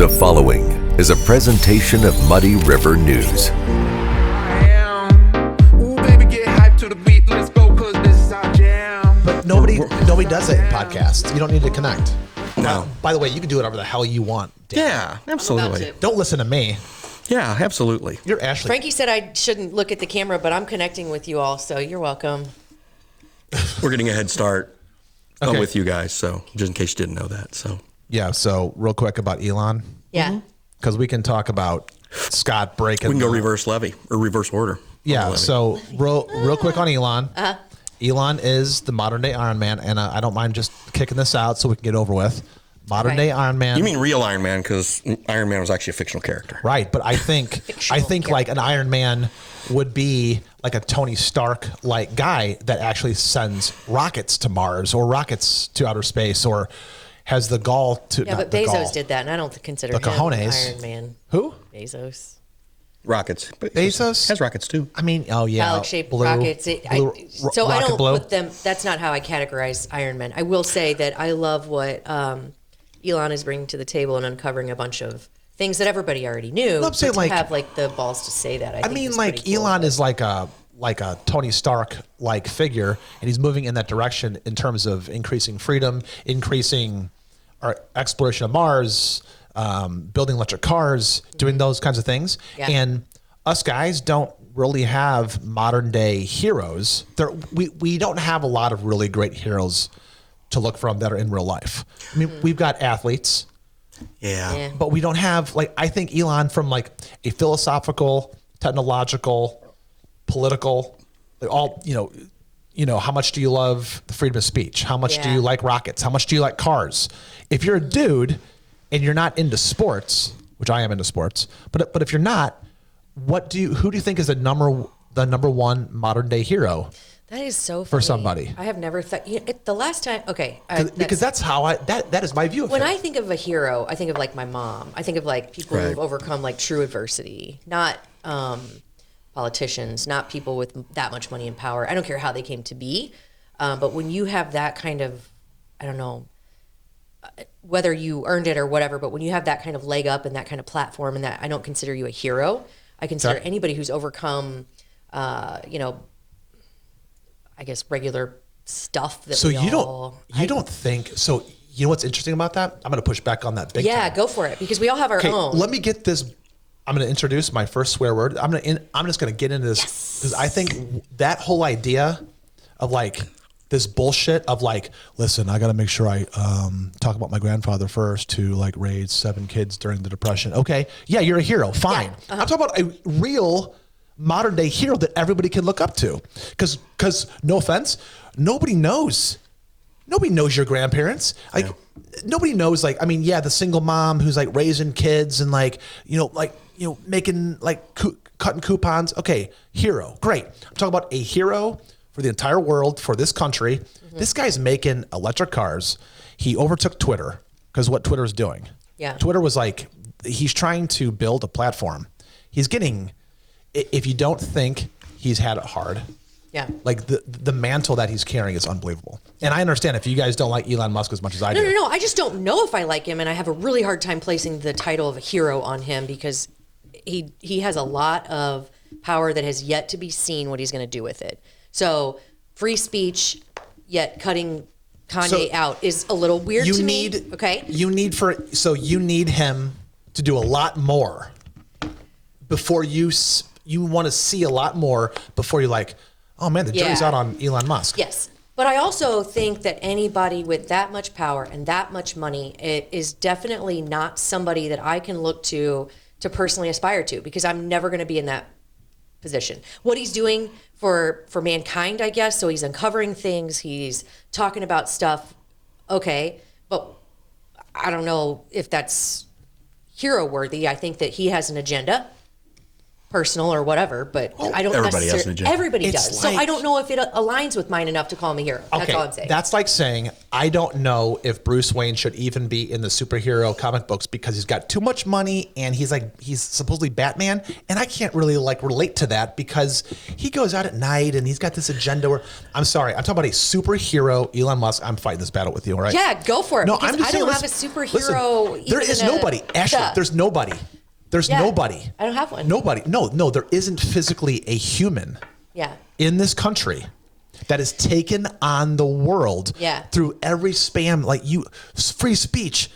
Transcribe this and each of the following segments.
The following is a presentation of Muddy River News. But nobody does it in podcasts. You don't need to connect. No. By the way, you can do whatever the hell you want, Dan. Yeah, absolutely. Don't listen to me. Yeah, absolutely. You're Ashley. Frankie said I shouldn't look at the camera, but I'm connecting with you all, so you're welcome. We're getting a head start Okay. with you guys, so just in case you didn't know that. So Yeah, so real quick about Elon, Yeah. because we can talk about Scott breaking. we can go reverse levy or reverse order. Yeah, so real quick on Elon. Elon is the modern day Iron Man, and I don't mind just kicking this out so we can get over with. Modern day Iron Man. You mean real Iron Man, because Iron Man was actually a fictional character. Right, but I think like an Iron Man would be like a Tony Stark like guy that actually sends rockets to Mars or rockets to outer space or has the gall to. Yeah, but Bezos did that, and I don't consider him cojones. Iron Man. Who? Bezos. Rockets. But Bezos has rockets too. I mean, oh yeah, Phallic-shaped rockets. I don't rocket blue. put them. That's not how I categorize Iron Man. I will say that I love what Elon is bringing to the table and uncovering a bunch of things that everybody already knew. I'm saying, but to like, have like the balls to say that. I think mean, is like pretty cool. Elon is like a Tony Stark like figure, and he's moving in that direction in terms of increasing freedom, increasing our exploration of Mars, building electric cars, doing those kinds of things. Yeah. And us guys don't really have modern day heroes. We don't have a lot of really great heroes to look from that are in real life. I mean, we've got athletes. Yeah. But we don't have, like, I think Elon from like a philosophical, technological, political, like all, you know, how much do you love the freedom of speech? How much do you like rockets? How much do you like cars? If you're a dude and you're not into sports, which I am into sports, but if you're not, who do you think is the number one modern day hero? That is so funny. For somebody. I have never thought. The last time, okay, Because that's how that is my view of it. when I think of a hero, I think of like my mom. I think of like people Right. who've overcome like true adversity, not politicians, not people with that much money and power. I don't care how they came to be, but when you have that kind of, I don't know, whether you earned it or whatever, but when you have that kind of leg up and that kind of platform, and that, I don't consider you a hero. I consider anybody who's overcome, I guess regular stuff that So we you all... don't think so? You know what's interesting about that? I'm going to push back on that big Yeah, time. go for it, because we all have our own. Let me get this. I'm going to introduce my first swear word. I'm just going to get into this because I think that whole idea of like this bullshit of like, listen, I got to make sure I talk about my grandfather first who like raised 7 kids during the Depression. Okay, yeah, you're a hero. Fine. Yeah, I'm talking about a real modern day hero that everybody can look up to. Because no offense, nobody knows your grandparents. Like nobody knows. Like, I mean, yeah, the single mom who's like raising kids and like making like cutting coupons. Okay, hero, great. I'm talking about a hero for the entire world, for this country. Mm-hmm. This guy's making electric cars. He overtook Twitter because what Twitter is doing. Yeah, Twitter was like, he's trying to build a platform. He's getting. If you don't think he's had it hard, like the mantle that he's carrying is unbelievable. And I understand if you guys don't like Elon Musk as much as I do. No. I just don't know if I like him, and I have a really hard time placing the title of a hero on him because he has a lot of power that has yet to be seen what he's going to do with it. So free speech, yet cutting Kanye out is a little weird to me. Okay, you need him to do a lot more before you want to see a lot more before you're like, oh man, the jury's out on Elon Musk. Yes. But I also think that anybody with that much power and that much money is definitely not somebody that I can look to personally aspire to, because I'm never going to be in that position. What he's doing for mankind, I guess, so he's uncovering things, he's talking about stuff, okay, but I don't know if that's hero worthy. I think that he has an agenda. personal or whatever, but I don't everybody has necessarily. an agenda. Everybody It's does. So like- I don't know if it aligns with mine enough to call him a hero. That's all I'm saying. That's like saying I don't know if Bruce Wayne should even be in the superhero comic books because he's got too much money and he's supposedly Batman, and I can't really like relate to that because he goes out at night and he's got this agenda where I'm sorry, I'm talking about a superhero, Elon Musk. I'm fighting this battle with you, all right? Yeah, go for it. No, because I'm just I saying, don't have a superhero. listen, there even is in a- nobody. Ashley, Yeah. there's nobody. There's Yeah. nobody. I don't have one. Nobody. No, there isn't physically a human Yeah. in this country that has taken on the world Yeah. through every spam, like free speech,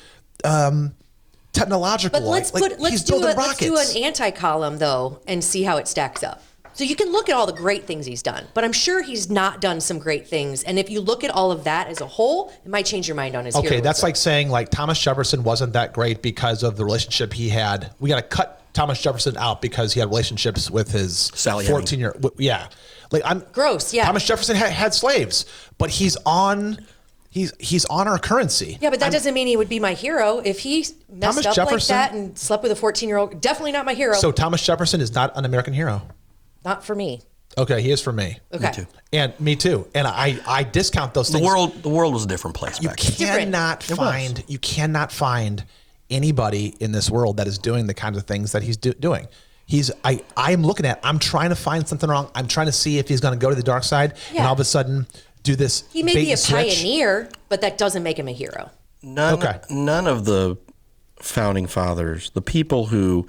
technological. But let's he's do building let's do rockets. an anti-column though and see how it stacks up. So you can look at all the great things he's done, but I'm sure he's not done some great things. And if you look at all of that as a whole, it might change your mind on his Okay, heroism. that's like saying like Thomas Jefferson wasn't that great because of the relationship he had. We got to cut Thomas Jefferson out because he had relationships with his Sally 14-year. Yeah, like I'm gross. Yeah. Thomas Jefferson had slaves, but he's on our currency. Yeah, but that doesn't mean he would be my hero. If he messed Thomas up Jefferson- like that and slept with a 14-year-old, definitely not my hero. So Thomas Jefferson is not an American hero. Not for me. Okay, he is for me. Okay. too. And me too. And I discount those The things. world was a different place You back then. cannot find anybody in this world that is doing the kinds of things that he's doing. I'm trying to find something wrong. I'm trying to see if he's going to go to the dark side and Yeah. all of a sudden do this. He may bait be a and switch. pioneer, but that doesn't make him a hero. None of the founding fathers, the people who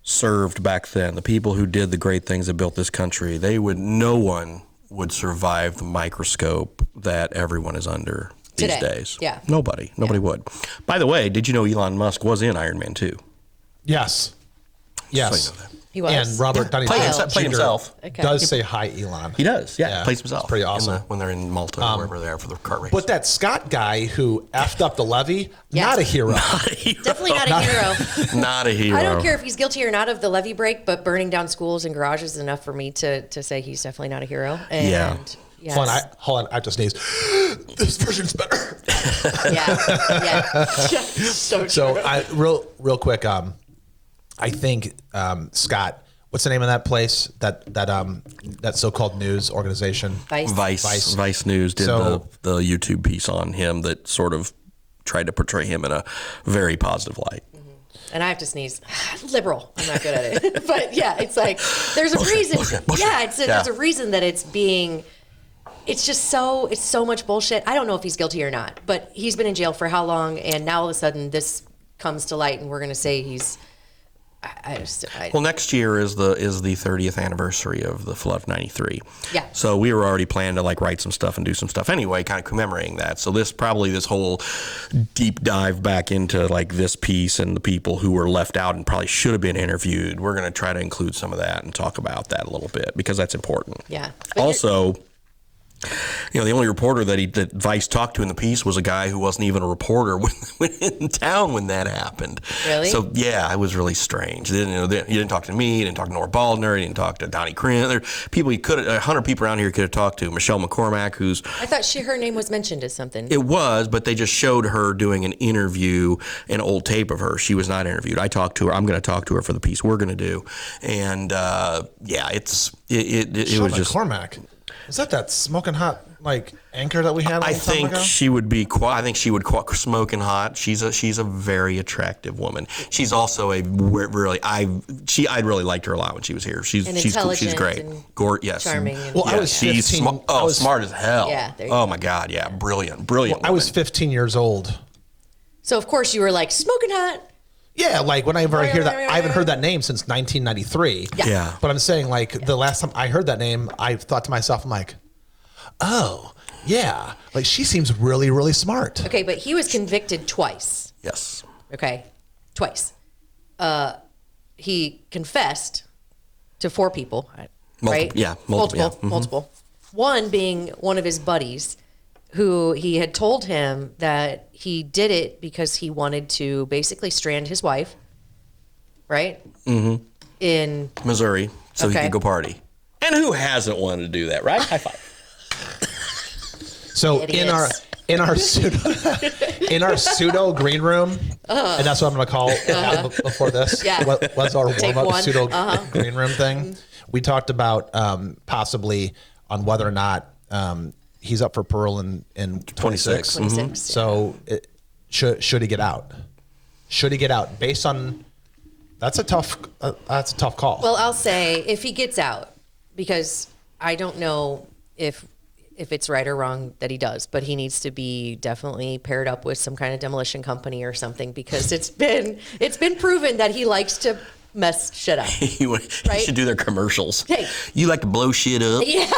served back then, the people who did the great things that built this country, no one would survive the microscope that everyone is under these Today. days. Yeah. Nobody would. By the way, did you know Elon Musk was in Iron Man 2? Yes. So you know that. He was. And Robert Downey Played Jr. himself. Okay. does say hi, Elon. He does, yeah. Yeah, Plays himself. it's pretty awesome. When they're in Malta or wherever they are for the kart race. But that Scott guy who effed up the levee, Yeah. not a hero. Definitely not a hero. Not a hero. I don't care if he's guilty or not of the levee break, but burning down schools and garages is enough for me to say he's definitely not a hero. And Yeah. yes. Hold on, I have to sneeze. This version's better. Yeah. So real quick, I think Scott, what's the name of that place? That so-called news organization? Vice News did So- the YouTube piece on him that sort of tried to portray him in a very positive light. And I have to sneeze. Liberal. I'm not good at it. But yeah, it's like there's a reason. bullshit. Yeah, there's a reason that it's being. It's so much bullshit. I don't know if he's guilty or not, but he's been in jail for how long? And now all of a sudden this comes to light, and we're going to say he's. Well, next year is the 30th anniversary of the flood of '93. Yeah. So we were already planning to like write some stuff and do some stuff anyway, kind of commemorating that. So this whole deep dive back into like this piece and the people who were left out and probably should have been interviewed. We're going to try to include some of that and talk about that a little bit because that's important. Yeah. But Also, the only reporter that Vice talked to in the piece was a guy who wasn't even a reporter when in town when that happened. Really? So yeah, it was really strange. He didn't talk to me. He didn't talk to Nora Baldner. He didn't talk to Donnie Kryn. There are people 100 people around here could have talked to. Michelle McCormack, who's I thought her name was mentioned as something. it was, but they just showed her doing an interview, an old tape of her. She was not interviewed. I talked to her. I'm going to talk to her for the piece we're going to do. And it was just. McCormack. Is that smoking hot like anchor that we had? I think she would be. I think she would smoking hot. She's a very attractive woman. She's also a really. I'd really liked her a lot when she was here. She's cool. She's intelligent great. and Yes. charming and- Well, I was she's 15. smart as hell. Yeah, there you Oh go. my God. Yeah. Brilliant. I was woman. 15 years old. So of course you were like smoking hot. Yeah, like whenever I hear that, I haven't heard that name since 1993. Yeah. But I'm saying like the last time I heard that name, I thought to myself, I'm like, oh yeah, like she seems really, really smart. Okay, but he was convicted twice. Yes. Okay, twice. He confessed to 4 people, right? Yeah, multiple, yeah. Mhm. Multiple. One being one of his buddies, who he had told him that he did it because he wanted to basically strand his wife, right? Mm-hmm. In Missouri, so he Okay. could go party. And who hasn't wanted to do that, right? High five. So Idiots. in our pseudo green room, and that's what I'm going to call it before this. Yeah. What was our Take warm-up one. pseudo green room thing? We talked about possibly on whether or not he's up for parole in 26. 26. So should he get out? Should he get out? Based on that's a tough call. Well, I'll say if he gets out, because I don't know if it's right or wrong that he does, but he needs to be definitely paired up with some kind of demolition company or something, because it's been proven that he likes to mess shit up. He Right? should do their commercials. Hey. You like to blow shit up? Yeah.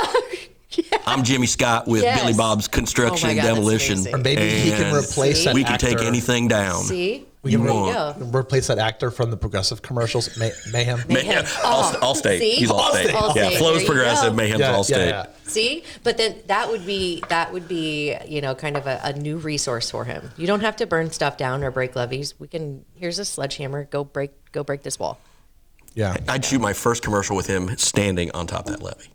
I'm Jimmy Scott with Yes. Billy Bob's Construction Oh my and God, that's Demolition. amazing. Or maybe he can And replace that we can actor. take anything down. See? We can You want. replace that actor from the Progressive commercials, Mayhem. Mayhem. Allstate. See? He's Allstate. Allstate. Yeah, There Flow's you Progressive, go. Mayhem's Allstate. See? But then that would be kind of a new resource for him. You don't have to burn stuff down or break levees. Here's a sledgehammer, go break this wall. Yeah. I'd shoot my first commercial with him standing on top of that levee.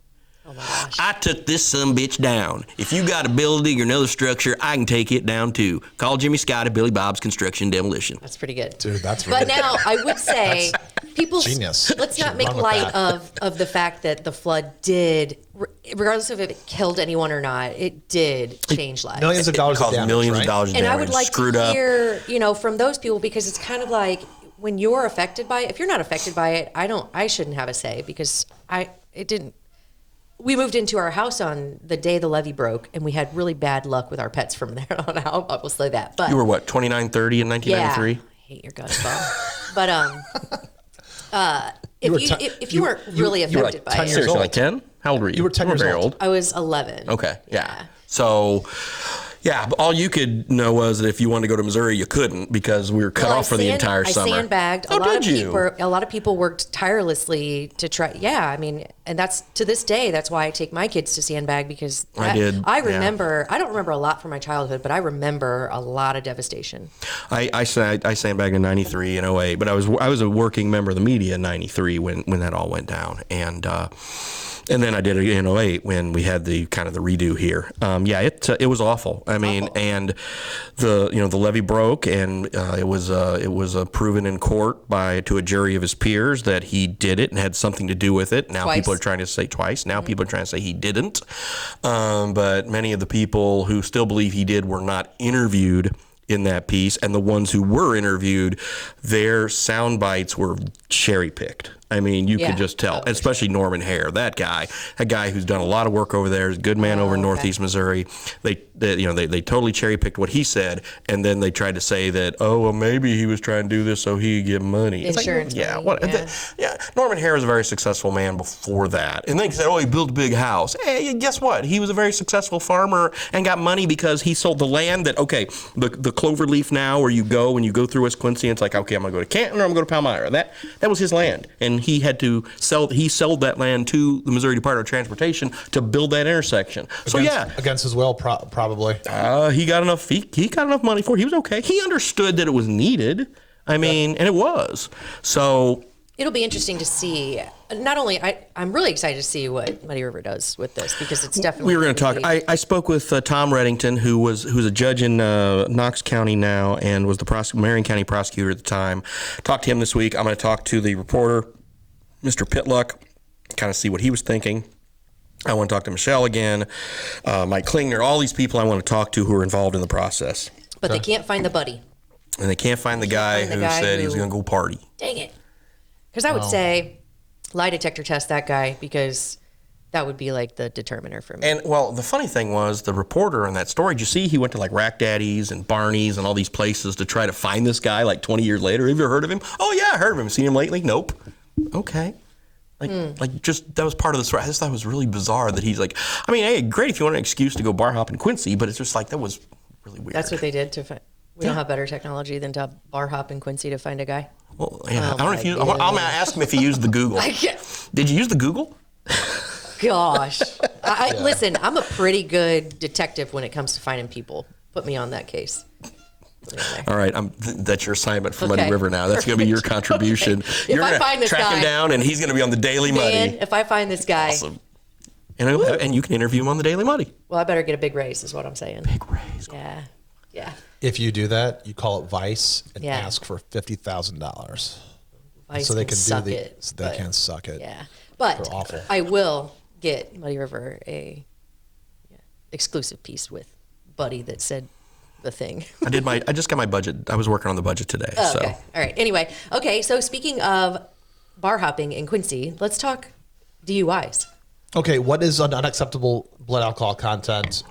Oh my gosh. I took this sumbitch down. If you got a building or another structure, I can take it down too. Call Jimmy Scott at Billy Bob's Construction Demolition. That's pretty good. Dude, that's But really now I would say people genius. let's not Should make run with light that. of the fact that the flood did, regardless of if it killed anyone or not, it did change lives. millions of dollars of Caused damage, millions right? of dollars of And damage. I would like screwed to up. hear, from those people, because it's kind of like when you're affected by it. If you're not affected by it, I shouldn't have a say, because it didn't. We moved into our house on the day the levee broke, and we had really bad luck with our pets from there on out. I will say that. But You were what, 29, 30 in 1993? yeah, I hate your guts, Bob. But were if you weren't really you were like affected by 10 it, years Seriously, old. like 10? How old were you? You were 10 years very old. I was 11. Okay, yeah. So, yeah, but all you could know was that if you wanted to go to Missouri, you couldn't, because we were cut Well, off for the entire summer. I sandbagged. Oh, did you? A lot of people worked tirelessly to try. Yeah, I mean, and that's to this day. That's why I take my kids to sandbag, because I did, I yeah. remember. I don't remember a lot from my childhood, but I remember a lot of devastation. I sandbagged in 93 and 08, but I was a working member of the media in 93 when that all went down. And then I did it in 08 when we had the kind of the redo here. It was awful. I mean, and the levee broke, and it was proven in court to a jury of his peers that he did it and had something to do with it. Now Twice. people are trying to say twice. Now people are trying to say he didn't. But many of the people who still believe he did were not interviewed in that piece, and the ones who were interviewed, their sound bites were cherry picked. I mean, you could just tell, especially Norman Hare, that guy who's done a lot of work over there, is a good man over in Northeast Missouri. They totally cherry picked what he said, and then they tried to say that, oh, well, maybe he was trying to do this so he could get money. It's Insurance money, yeah. Norman Hare was a very successful man before that, and then he said, oh, he built a big house. Hey, guess what? He was a very successful farmer and got money because he sold the land that, okay, the Cloverleaf now, where you go when you go through West Quincy, and it's like, okay, I'm gonna go to Canton or I'm gonna go to Palmyra. That was his land, and he had to sold that land to the Missouri Department of Transportation to build that intersection. Against his will, probably. He got enough. He got enough money for it. He was okay. He understood that it was needed. I mean, and it was. So It'll be interesting to see. Not only I'm really excited to see what Muddy River does with this, because it's definitely. we were going to talk. I spoke with Tom Reddington, who's a judge in Knox County now, and was the Marion County prosecutor at the time. Talked to him this week. I'm going to talk to the reporter, Mr. Pitluck, kind of see what he was thinking. I want to talk to Michelle again, Mike Klingner, all these people I want to talk to who are involved in the process. But they can't find the buddy. And they can't find the guy who said he was going to go party. Dang it. Because I would say lie detector test that guy, because that would be like the determiner for me. And, well, the funny thing was, the reporter in that story, did you see he went to like Rack Daddy's and Barney's and all these places to try to find this guy like 20 years later? Have you ever heard of him? Oh, yeah, I heard of him. Seen him lately? Nope. Okay. Just that was part of the story. I just thought it was really bizarre that he's like, I mean, hey, great if you want an excuse to go bar hop in Quincy, but it's just like, that was really weird. That's what they did to find. We don't have better technology than to bar hop in Quincy to find a guy. Well, yeah, I don't know if you. I'm gonna ask him if he used the Google. Did you use the Google? Gosh, listen. I'm a pretty good detective when it comes to finding people. Put me on that case. All right, that's your assignment for Muddy Okay. River now. That's going to be your contribution. Okay. You're If I going find to this track him guy- down, and he's going to be on the Daily Man, Muddy. if I find this guy, Awesome. And you can interview him on the Daily Muddy. Well, I better get a big raise, is what I'm saying. Big raise. Yeah. Yeah. If you do that, you call it Vice and Yeah. ask for $50,000. Vice So they can can suck do it. so they but- can suck it. Yeah. But They're awful. I will get Muddy River a exclusive piece with Buddy that said the thing. I just got my budget. I was working on the budget today. Oh, so. okay. All right. Anyway. Okay. So speaking of bar hopping in Quincy, let's talk DUIs. Okay, what is an unacceptable blood alcohol content?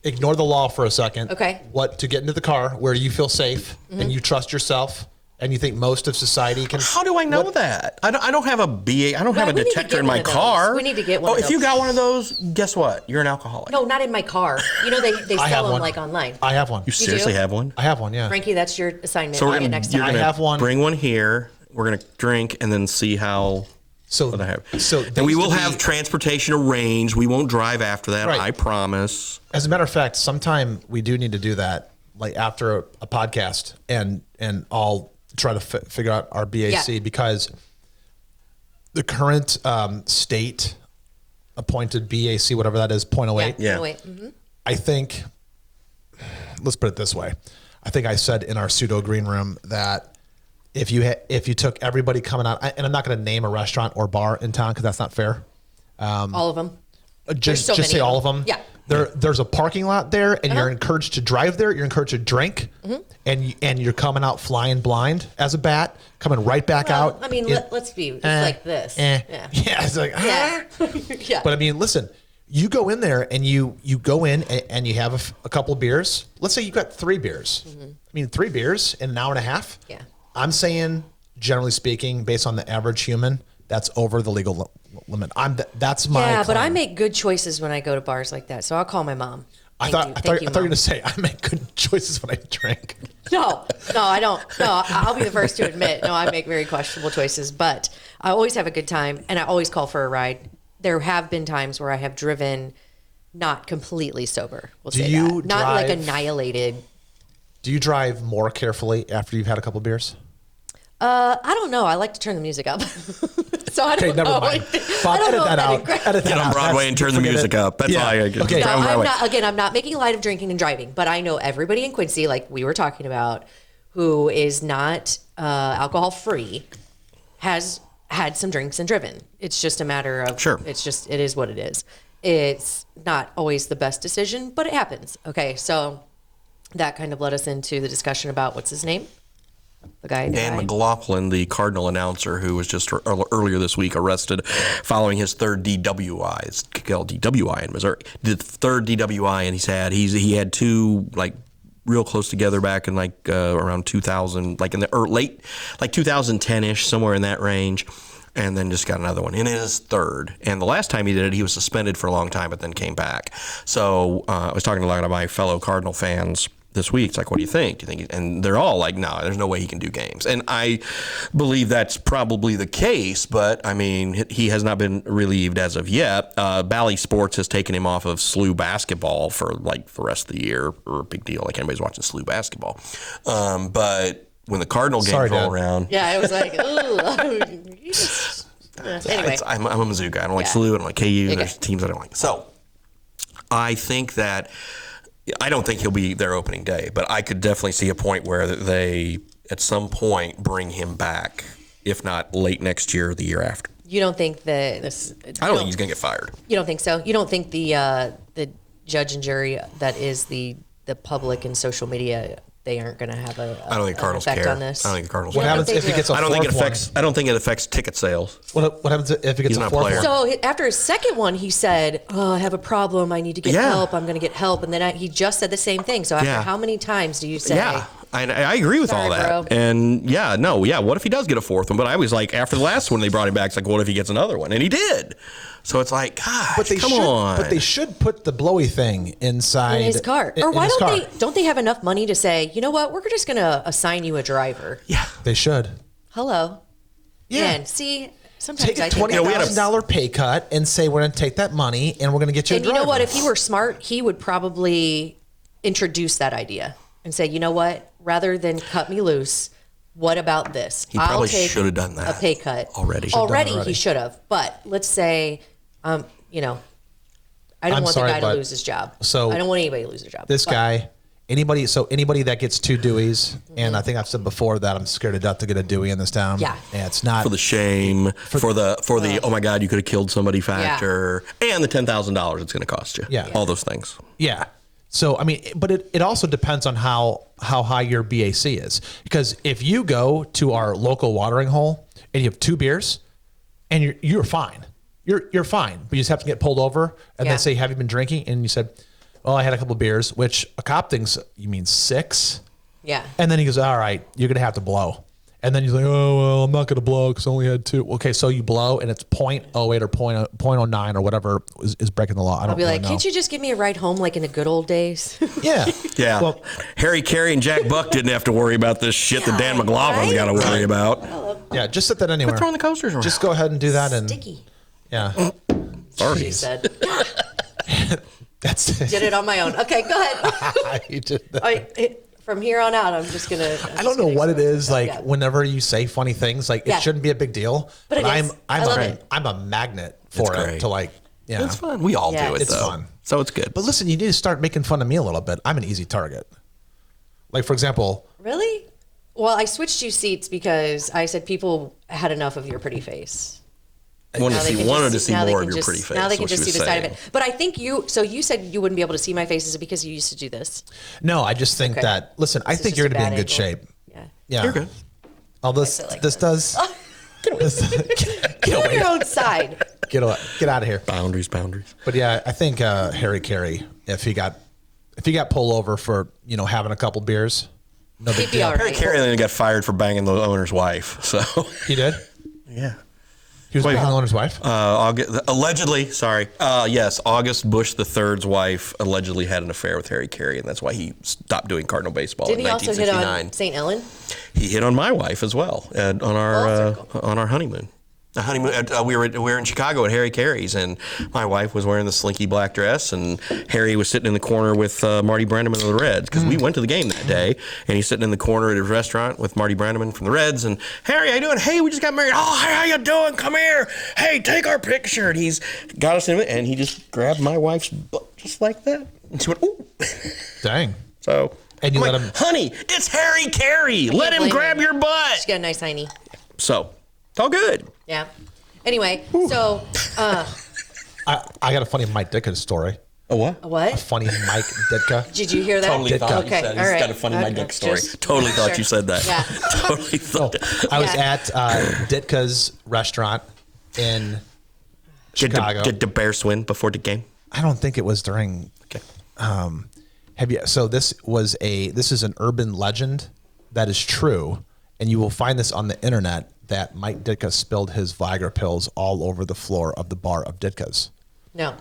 Ignore the law for a second. Okay. What to get into the car where you feel safe and you trust yourself and you think most of society can. How do I know that? I don't have a BA. I don't have a we need to detector get in one my of those. car. We need to get one Oh, of if you those. got one of those, guess what? You're an alcoholic. No, not in my car. You know, they I have sell them one. like online. I have one. You seriously do? have one? I have one, yeah. Frankie, that's your assignment. So I'll we're get gonna, next you're time. gonna I have one. bring one here. We're gonna drink and then see how. So, What I have. so And we things will to have be- transportation arranged. We won't drive after that. Right. I promise. As a matter of fact, sometime we do need to do that, like after a podcast, and I'll try to figure out our BAC Yeah. because the current state appointed BAC, whatever that is, 0.08. Yeah. No, wait. Mhm. I think, let's put it this way. I think I said in our pseudo green room that if you took everybody coming out, and I'm not going to name a restaurant or bar in town because that's not fair. All of them. Just so many say of all of them. them. Yeah. There's a parking lot there, and you're encouraged to drive there. You're encouraged to drink, and you're coming out flying blind as a bat, coming right back Well, out. I mean, let's be. It's like this. Yeah. Yeah. Yeah. It's like Yeah. Yeah. But I mean, listen, you go in there and you go in and you have a couple of beers. Let's say you got 3 beers. I mean, 3 beers in an hour and a half. Yeah. I'm saying, generally speaking, based on the average human, that's over the legal limit. That's my. Yeah, but claim. I make good choices when I go to bars like that. So I'll call my mom. I Thank thought you, you were Mom. going to say I make good choices when I drink. No, I don't. No, I'll be the first to admit, no, I make very questionable choices, but I always have a good time and I always call for a ride. There have been times where I have driven not completely sober. We'll say you that. Not like drive- annihilated. Do you drive more carefully after you've had a couple of beers? I don't know. I like to turn the music up. So I don't Okay, never know. mind. I Bob, don't edit know that if out. aggra- Edit that Get on out. Broadway and turn the Forget music it. up. That's Yeah. all I Okay. drive No, on I'm Broadway. I'm not making light of drinking and driving, but I know everybody in Quincy, like we were talking about, who is not alcohol free, has had some drinks and driven. It's just a matter of, Sure. it is what it is. It's not always the best decision, but it happens. Okay, so that kind of led us into the discussion about what's his name? The guy who Dan died. McLaughlin, the Cardinal announcer, who was just earlier this week arrested following his third DWI. It's called DWI in Missouri. The third DWI, and he had 2 like real close together back in like around 2000, like in the late like 2010ish, somewhere in that range. And then just got another one in his third. And the last time he did it, he was suspended for a long time, but then came back. So I was talking to a lot of my fellow Cardinal fans this week. It's like, what do you think? Do you think? And they're all like, no, there's no way he can do games. And I believe that's probably the case. But I mean, he has not been relieved as of yet. Bally Sports has taken him off of SLU basketball for like the rest of the year. Or a big deal. Like anybody's watching SLU basketball. But when the Cardinal games roll Dad. around. Yeah, it was like, ooh. Anyway. I'm a Mizzou guy. I don't like Yeah. SLU. I don't like KU. Okay. There's teams I don't like. So I think that I don't think he'll be there opening day, but I could definitely see a point where they at some point bring him back, if not late next year or the year after. You don't think that this? I don't think he's going to get fired. You don't think so? You don't think the judge and jury that is the public and social media, they aren't going to have I don't think an Cardinals effect care. on this? I don't think the Cardinals What care. happens they if he do. gets a I don't think it fourth one? affects. I don't think it affects ticket sales. What happens if he gets He's a not a fourth player. one? So after his second one, he said, "Oh, I have a problem. I need to get Yeah. help. I'm going to get help." And then he just said the same thing. So after Yeah. how many times do you say? Yeah, I agree with all Sorry, that. bro. And what if he does get a fourth one? But I was like, after the last one they brought him back, it's like, what if he gets another one? And he did. So it's like, gosh, But they come should. on. But they should put the blowy thing inside In his car, or in why his don't car. don't they have enough money to say, you know what, we're just going to assign you a driver? yeah. They should Hello. Yeah. Man, see, sometimes take I a think $20,000 pay cut and say we're going to take that money and we're going to get you And a you driver. know what? If he were smart, he would probably introduce that idea and say, you know what? Rather than cut me loose, what about this? He probably I'll take should have done that a pay cut already. Already, already. he should have. But let's say, you know, I don't I'm want sorry, the guy to but- lose his job. so I don't want anybody to lose their job. This But guy, anybody that gets 2 Deweys, and I think I've said before that I'm scared to death to get a Dewey in this town. Yeah. And it's not For the shame, for the oh my God, you could have killed somebody factor, and the $10,000 it's going to cost you. Yeah. All those things. Yeah. So, I mean, but it also depends on how high your BAC is. Because if you go to our local watering hole and you have 2 beers and you're fine. You're fine. But you just have to get pulled over and Yeah. they say, have you been drinking? And you said, well, I had a couple of beers, which a cop thinks you mean 6. yeah. And then he goes, all right, you're going to have to blow. And then he's like, oh, well, I'm not going to blow because I only had 2. Okay, so you blow and it's 0.08 or 0.09 or whatever is breaking the law. I don't I'll be really like, know. can't you just give me a ride home like in the good old days? Yeah. Yeah. Well, Harry Carey and Jack Buck didn't have to worry about this shit that Dan McLaughlin's right? got to worry about. yeah, just set that anywhere. Quit throwing the coasters around. Just go ahead and do that. And Sticky. yeah. She said. That's Did it on my own. Okay, go ahead. You did that. From here on out, I'm just gonna. I don't know what it is like Yeah. whenever you say funny things, like Yeah. it shouldn't be a big deal. But it is. I love it. I'm a magnet for It's it great. to like, yeah. It's fun. We all Yeah, do it, it's though. fun. So it's good. But listen, you need to start making fun of me a little bit. I'm an easy target. Like, for example, Really? Well, I switched you seats because I said people had enough of your pretty face. wanted Now to they see, can wanted just to see now they more can of your just- pretty face. Now they is can what she just see was the side of saying. it. But I think you. So you said you wouldn't be able to see my face. Is it because you used to do this? no, I just think Okay. that, listen, I This is think just you're a going to be in bad good angle. shape. Yeah. Yeah. You're good. All this, I sit like this this. does. Get on your own side. Get out of here. Boundaries. But yeah, I think Harry Carey, if he got pulled over for having a couple beers, no big He'd be deal. all Harry right. Carey then got fired for banging the owner's wife. So He did. yeah. He was banging the owner's wife. Allegedly, sorry. Yes, August Bush III's wife allegedly had an affair with Harry Carey, and that's why he stopped doing Cardinal baseball Didn't in he also hit 1969. on St. Ellen? He hit on my wife as well on our circle. on our honeymoon. The honeymoon. We were in Chicago at Harry Carey's, and my wife was wearing the slinky black dress, and Harry was sitting in the corner with Marty Brandeman of the Reds because we went to the game that day, and he's sitting in the corner at his restaurant with Marty Brandeman from the Reds, and Harry, how you doing? Hey, we just got married. Oh, hey, how you doing? Come here. Hey, take our picture. And he's got us in it, and he just grabbed my wife's butt just like that, and she went, ooh. Dang. So. And you I'm let like, him- honey, it's Harry Carey. Let him blame grab him. your butt. She got a nice hiney. So, it's all good. Yeah. Anyway, so I got a funny Mike Ditka story. A what? A what? funny Mike Ditka. Did you hear that? Totally thought Okay, you said all he's right. got a funny my Okay, dick story. just- Totally thought sure. you said that. Yeah. Totally thought that. I was Yeah. at Ditka's restaurant in Did Chicago. the Bears win before the game? I don't think it was during. Okay. Have you? So this is an urban legend that is true, and you will find this on the internet that Mike Ditka spilled his Viagra pills all over the floor of the bar of Ditka's. No.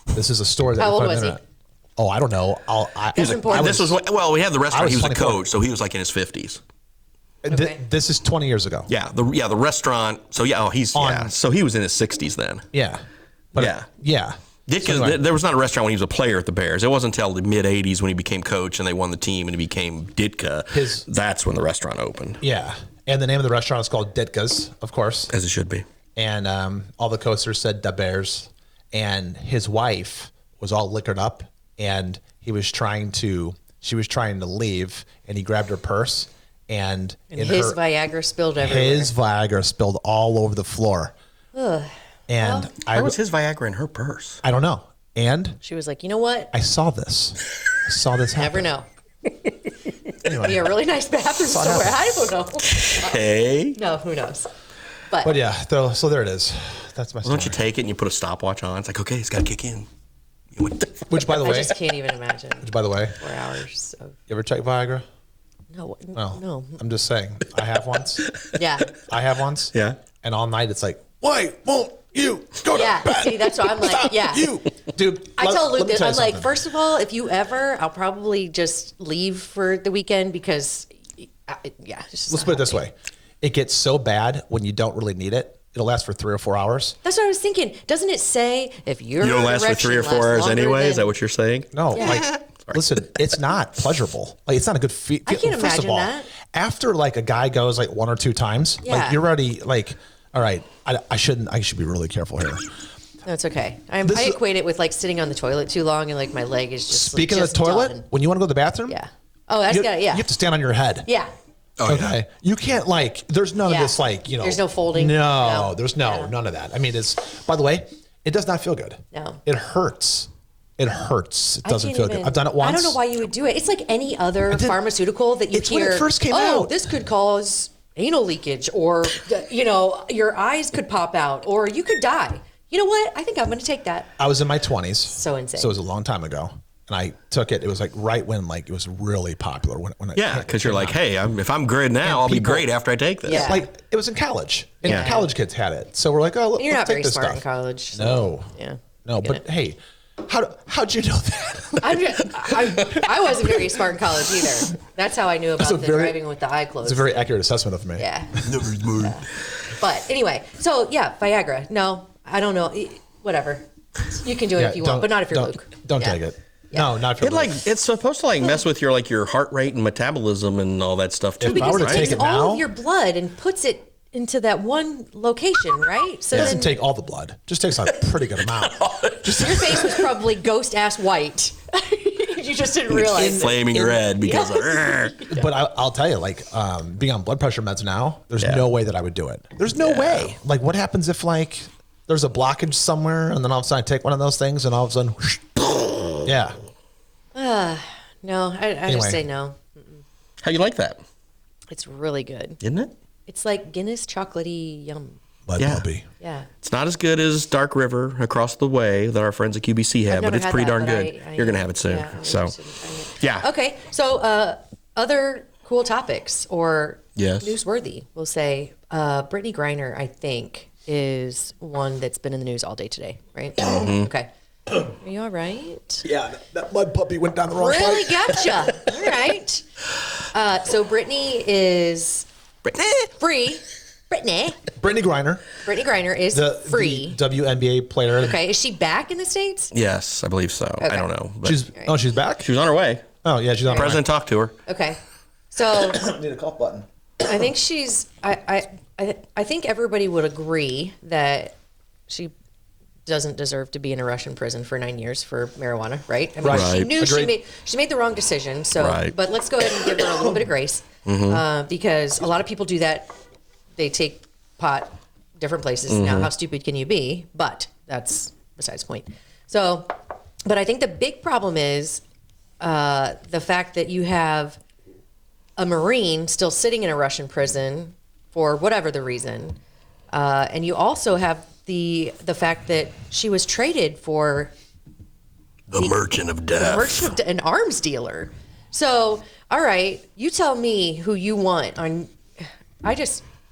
This is a story that How you old find on was the he? internet. Oh, I don't know. That's important. This was we had the restaurant. was He was a 24. coach, so he was like in his 50s. Okay. This is 20 years ago. Yeah, the restaurant. So yeah, so he was in his 60s then. Yeah. But Yeah. Yeah. Ditka, So anyway. there was not a restaurant when he was a player at the Bears. It wasn't until the mid '80s when he became coach and they won the team and he became Ditka. That's when the restaurant opened, Yeah. And the name of the restaurant is called Ditka's, of course. as it should be. And all the coasters said Da Bears. And his wife was all liquored up, and she was trying to leave, and he grabbed her purse, and His Viagra spilled everywhere. his Viagra spilled all over the floor. And Why was his Viagra in her purse? I don't know. And She was like, you know what? I saw this. Never know. Anyway. Be a really nice bathroom somewhere. I don't know. Hey, No, who knows? But, But yeah, so there it is. That's my story. don't you take it and you put a stopwatch on? It's like, okay, it's got to kick in. You went, Which, by the I way, just can't even imagine by the way, 4 hours of you ever check Viagra? no. No. I'm just saying. I have once. Yeah. I have once. Yeah. And all night it's like, why won't you go to Yeah. bed? See, that's what I'm like. Stop, Yeah. you, dude. I tell Luke let me this. tell I'm you like, something. first of all, if you ever, I'll probably just leave for the weekend because, yeah. It's just Let's not put it this happening. way: it gets so bad when you don't really need it. It'll last for 3 or 4 hours. That's what I was thinking. Doesn't it say if your you don't last for 3 or 4 hours anyway? Is that what you're saying? No, Yeah. like, listen, it's not pleasurable. Like, it's not a good feeling. I can't First of imagine all, that. after like a guy goes like 1 or 2 times, Yeah. like you're already like, all right, I should be really careful here. That's okay. I equate it with like sitting on the toilet too long and like my leg is just Speaking like, of the toilet, when you want to go to the bathroom, yeah. Oh, that's good. Yeah. You have to stand on your head. Yeah. Oh, Okay. yeah. You can't like. There's none of this like There's no folding. No, there's none of that. I mean, it's. By the way, it does not feel good. No. It hurts. It hurts. It doesn't can't feel even- good. I've done it once. I don't know why you would do it. It's like any other pharmaceutical that you It's when hear. it first came oh, out. this could cause anal leakage, or your eyes could pop out, or you could die. You know what? I think I'm going to take that. I was in my 20s. So insane. So it was a long time ago. And I took it. It was like right when like it was really popular. When it Yeah, because you're like, hey, if I'm good now, I'll be great after I take this. Yeah. like it was in college. And Yeah. college kids had it. So we're like, oh, You're let's not take very this smart stuff. in college. So, No. Yeah. No, but hey, how'd you know that? I wasn't very smart in college either. That's how I knew about the driving with the eye closed. It's a very accurate assessment of me. Yeah. But anyway, so yeah, Viagra. No, I don't know. Whatever. You can do it if you want, but not if you're Luke. Don't Yeah. take it. Yeah. No, not if you're Luke. It's supposed to like mess with your heart rate and metabolism and all that stuff too. If I were to it take takes it all now- of your blood and puts it into that one location, right? So It doesn't then take all the blood. Just takes a pretty good amount. your face was probably ghost ass white. You just didn't realize. Flaming red because But I'll tell you, like being on blood pressure meds now, there's no way that I would do it. There's no way. Like, what happens if like there's a blockage somewhere, and then all of a sudden I take one of those things, and all of a sudden, whoosh, yeah. No, I Anyway. just say no. How you like that? It's really good. Isn't it? It's like Guinness chocolatey yum. Blood Yeah. puppy. Yeah. It's not as good as Dark River across the way that our friends at QBC have, but Never it's had pretty that, darn but good. You're gonna have it soon. Yeah, I'm So interested in trying it. yeah. Okay, so other cool topics or Yes. newsworthy, we'll say. Brittany Griner, I think, is one that's been in the news all day today, right? Mm-hmm. Okay. Are you all right? Yeah, that blood puppy went down the wrong Really pipe. gotcha. All right. So Brittany is free. Brittany Griner, Griner is the free. the WNBA player. Okay, is she back in the States? Yes, I believe so. I don't know. But She's back. she was on her way. Oh yeah, she's on. President talked to her. Okay. So Need a cough button. I think she's. I think everybody would agree that she doesn't deserve to be in a Russian prison for 9 years for marijuana, right? I mean, Right. she Right. knew Agreed. she made the wrong decision. So, Right. but let's go ahead and give her a little bit of grace because a lot of people do that. They take pot different places. Now, how stupid can you be? But that's besides the point. So, but I think the big problem is the fact that you have a Marine still sitting in a Russian prison for whatever the reason, and you also have the fact that she was traded for The Merchant of Death. an arms dealer. So, all right, you tell me who you want.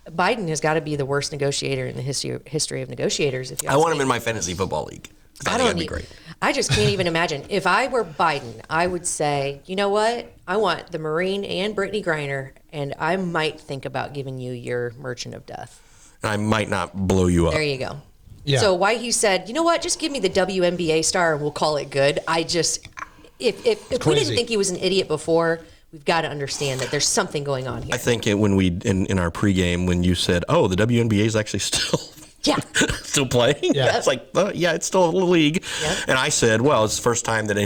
Biden has got to be the worst negotiator in the history of negotiators. If you I ask want me. him in my fantasy football league. I I think don't that'd be need, great. I just can't even imagine. If I were Biden, I would say, you know what? I want the Marine and Brittany Griner, and I might think about giving you your Merchant of Death. And I might not blow you up. There you go. Yeah. So why he said, you know what? Just give me the WNBA star and we'll call it good. I just, if we crazy. didn't think he was an idiot before, we've got to understand that there's something going on here. I think when we in our pregame when you said, "Oh, the WNBA is actually still Yeah. still playing," Yeah. it's like, yeah, it's still a little league. Yep. And I said, "Well, it's the first time that a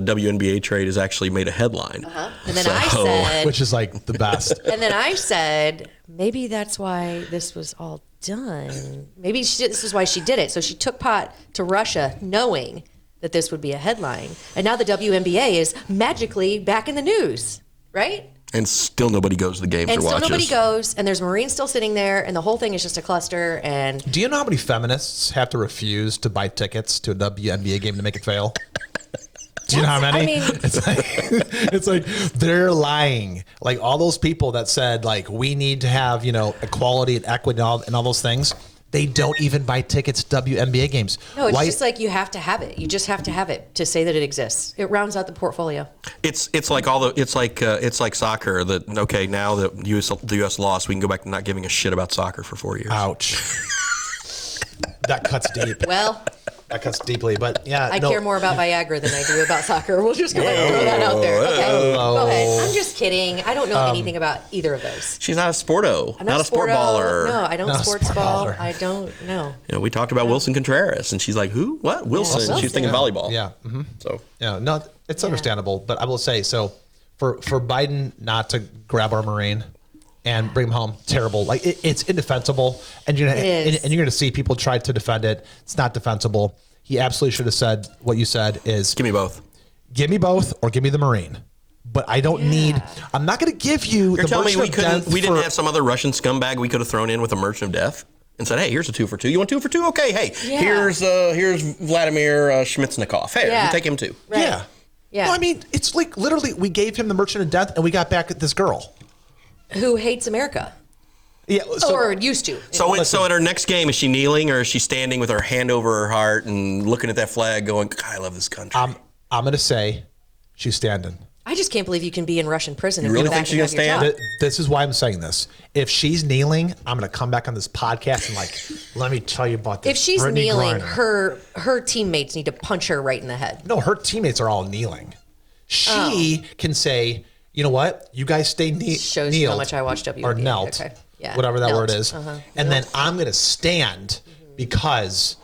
WNBA trade has actually made a headline." And then I said, Which is like the best. and then I said, maybe that's why this was all done. Maybe this is why she did it. So she took pot to Russia knowing that this would be a headline. And now the WNBA is magically back in the news, right? And still nobody goes to the games And or still watches. nobody goes, and there's Marines still sitting there, and the whole thing is just a cluster. And Do you know how many feminists have to refuse to buy tickets to a WNBA game to make it fail? Do you know how Yes, many? I mean- It's like they're lying. Like all those people that said like we need to have equality and equity and all those things. They don't even buy tickets to WNBA games. no, it's Why- just like you have to have it. You just have to have it to say that it exists. It rounds out the portfolio. It's like it's like soccer. That okay, now that the U.S. lost, we can go back to not giving a shit about soccer for 4 years. Ouch. That cuts deep. Well, That cuts deeply, but yeah. I care more about Viagra than I do about soccer. We'll just go ahead and throw that out there. Okay, go ahead. I'm just kidding. I don't know anything about either of those. She's not a sporto. I'm not a sport baller. No, I don't Not a sports sport ball. baller. I don't know. You know, we talked about Wilson Contreras, and she's like, "Who? What? Wilson?" She was thinking volleyball. Yeah. Mm-hmm. So Yeah, no, it's understandable, but I will say so for Biden not to grab our Marine and bring him home, terrible. Like it's indefensible, and you're gonna It is. and you're gonna see people try to defend it. It's not defensible. He absolutely should have said what you said is give me both. give me both or give me the Marine. But I don't need. I'm not gonna give you. You're the telling me Merchant we of couldn't? Death We didn't for- have some other Russian scumbag we could have thrown in with a Merchant of Death and said, "Hey, here's a 2 for 2. You want 2 for 2? Okay. Hey, Yeah. here's Vladimir Schmitznikov. Hey, Yeah. you take him too." Right. Yeah. Yeah. No, I mean it's like literally we gave him the Merchant of Death and we got back at this girl. Who hates America? Yeah. So, Or used to. So at her next game, is she kneeling or is she standing with her hand over her heart and looking at that flag, going, "God, I love this country"? I'm gonna say she's standing. I just can't believe you can be in Russian prison. You and really go back think she's and gonna have your stand? job. This is why I'm saying this. If she's kneeling, I'm going to come back on this podcast and like, let me tell you about this. If she's Brittany kneeling, Griner. her teammates need to punch her right in the head. No, her teammates are all kneeling. She can say, you know what? You guys stay Shows you kneeled how much I watch WWE. or knelt, Okay. Yeah. whatever that Knelt. word is, and then I'm going to stand because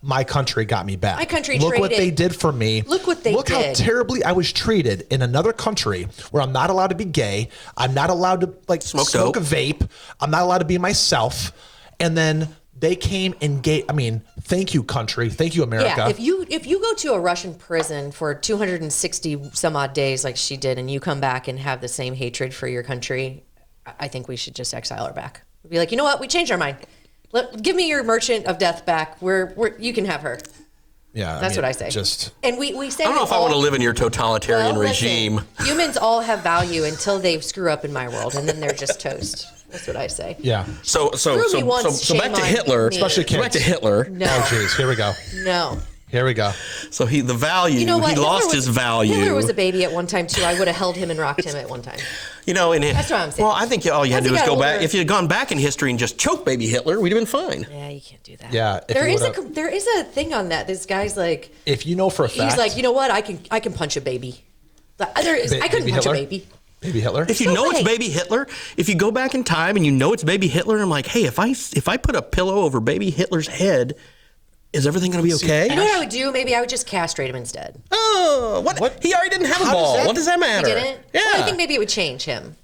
my country got me back. My country Look what traded. they did for me. Look what they Look how did. terribly I was treated in another country where I'm not allowed to be gay. I'm not allowed to like Smoke smoke dope. a vape. I'm not allowed to be myself. And then they came and gave. I mean, thank you, country. Thank you, America. Yeah, if you go to a Russian prison for 260 some odd days like she did, and you come back and have the same hatred for your country, I think we should just exile her back. Be like, you know what? We changed our mind. Give me your Merchant of Death back. You can have her. Yeah, That's what I say. Just And we say I don't know if I want to live in your totalitarian Well, listen, regime. humans all have value until they screw up in my world, and then they're just toast. That's what I say. yeah. So me once, back shame to on Hitler. me. Especially So back to kids. Hitler. No, Oh, jeez. Here we go. no. Here we go. So the value. You know what? He Hitler lost was- his value. Hitler was a baby at one time too. I would have held him and rocked him at one time. You know, and That's what I'm saying. Well, I think all you had As to do he is got go back. older- If you had gone back in history and just choked baby Hitler, we'd have been fine. Yeah, you can't do that. Yeah, if there you is would've- there is a thing on that. This guy's like, If you know for a fact, he's like, you know what? I can punch a baby. There is, I couldn't Baby punch Hitler? a baby. Baby Hitler. If you No know it's way. baby Hitler, if you go back in time and you know it's baby Hitler, I'm like, hey, if I put a pillow over baby Hitler's head, is everything going to be okay? You know what I would do? Maybe I would just castrate him instead. Oh, what? He already didn't have a How does ball. that- What does that He matter? didn't. Yeah. Well, I think maybe it would change him.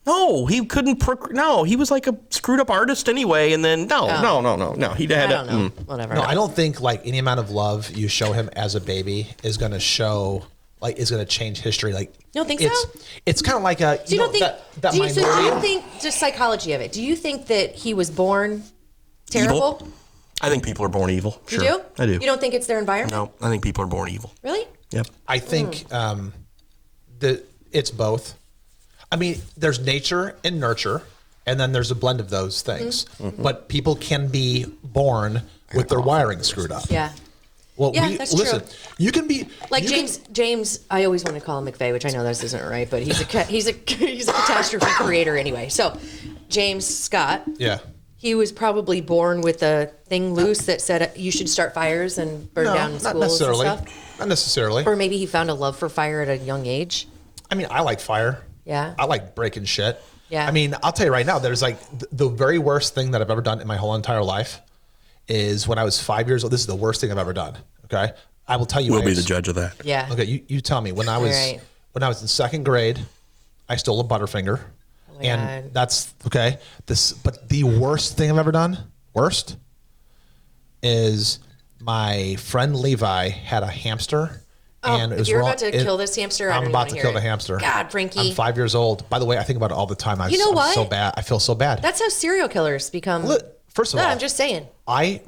No, he couldn't. No, he was like a screwed up artist anyway. And then no. He I had don't know. Whatever. No, I don't think like any amount of love you show him as a baby is going to show like is going to change history. Like You don't think it's, so? It's kind of like a Do you don't think? that do you minority. think just psychology of it? Do you think that he was born terrible? Evil? I think people are born evil. You Sure. do? I do. You don't think it's their environment? No, I think people are born evil. Really? Yep. I think it's both. I mean, there's nature and nurture, and then there's a blend of those things. Mm-hmm. But people can be born with their wiring screwed up. Yeah. Well, Yeah, that's listen, true. you can be Like you James, I always want to call him McVeigh, which I know this isn't right, but he's a catastrophe creator anyway. So, James Scott, yeah. he was probably born with a thing loose that said you should start fires and burn No, down not schools necessarily. and stuff. Not necessarily. Or maybe he found a love for fire at a young age. I mean, I like fire. Yeah. I like breaking shit. Yeah. I mean, I'll tell you right now, there's like the very worst thing that I've ever done in my whole entire life is when I was 5 years old. This is the worst thing I've ever done. Okay. I will tell you. We'll when be I the was- judge of that. Yeah. Okay. You tell me when I was, right. when I was in second grade, I stole a Butterfinger my and God. that's okay. But the worst thing I've ever done, worst is my friend Levi had a hamster. And it was Oh, you're wrong- about to kill this hamster? I I'm don't about even to wanna kill hear the it. hamster. God, Frankie. I'm 5 years old. By the way, I think about it all the time. You know I'm what? so bad. I feel so bad. That's how serial killers become. Look, first of No, all, I'm just saying. I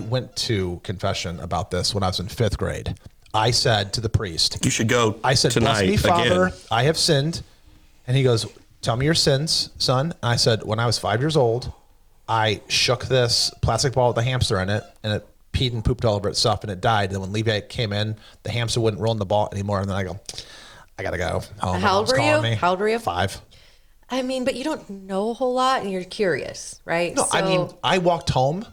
went to confession about this when I was in 5th grade. I said to the priest, You should go I said, tonight bless me, Father, again. I have sinned. And he goes, tell me your sins, son. And I said, when I was 5 years old, I shook this plastic ball with a hamster in it, and it peed and pooped all over itself, and it died. And when Levi came in, the hamster wouldn't roll in the ball anymore. And then I go, I got to go home. How old Mom's were you? calling me. How old were you? 5. I mean, but you don't know a whole lot and you're curious, right? No, I mean, I walked home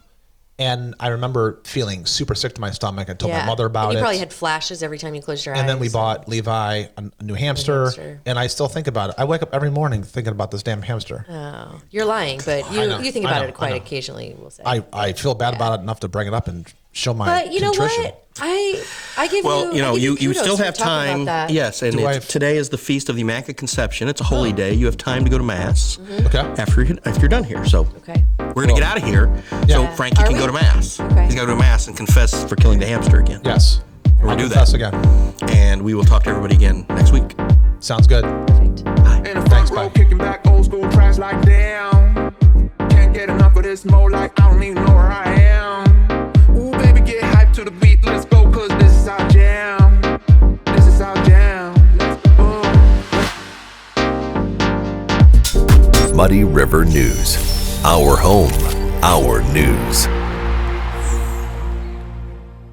And I remember feeling super sick to my stomach. I told my mother about and you it. probably had flashes every time you closed your eyes. And then we bought Levi a new hamster, and I still think about it. I wake up every morning thinking about this damn hamster. Oh, you're lying, but you think about it quite occasionally, we'll say. I feel bad about it enough to bring it up and show my But you contrition. know what? I give you still have time. Yes, and today is the Feast of the Immaculate Conception. It's a holy day. You have time to go to Mass. Okay. After you're done here. So we're going to get out of here. So Frankie can go to Mass. Okay. He's got to go to Mass and confess for killing the hamster again. Yes. We'll do confess that again. And we will talk to everybody again next week. Sounds good. Perfect. In the front row, kicking back old school tracks like damn. Can't get enough of this mode, like I don't even know where I am. Ooh, baby, get hyped to the beat, let's go, cause this is our jam. This is our jam. Muddy River News. Our home, our news.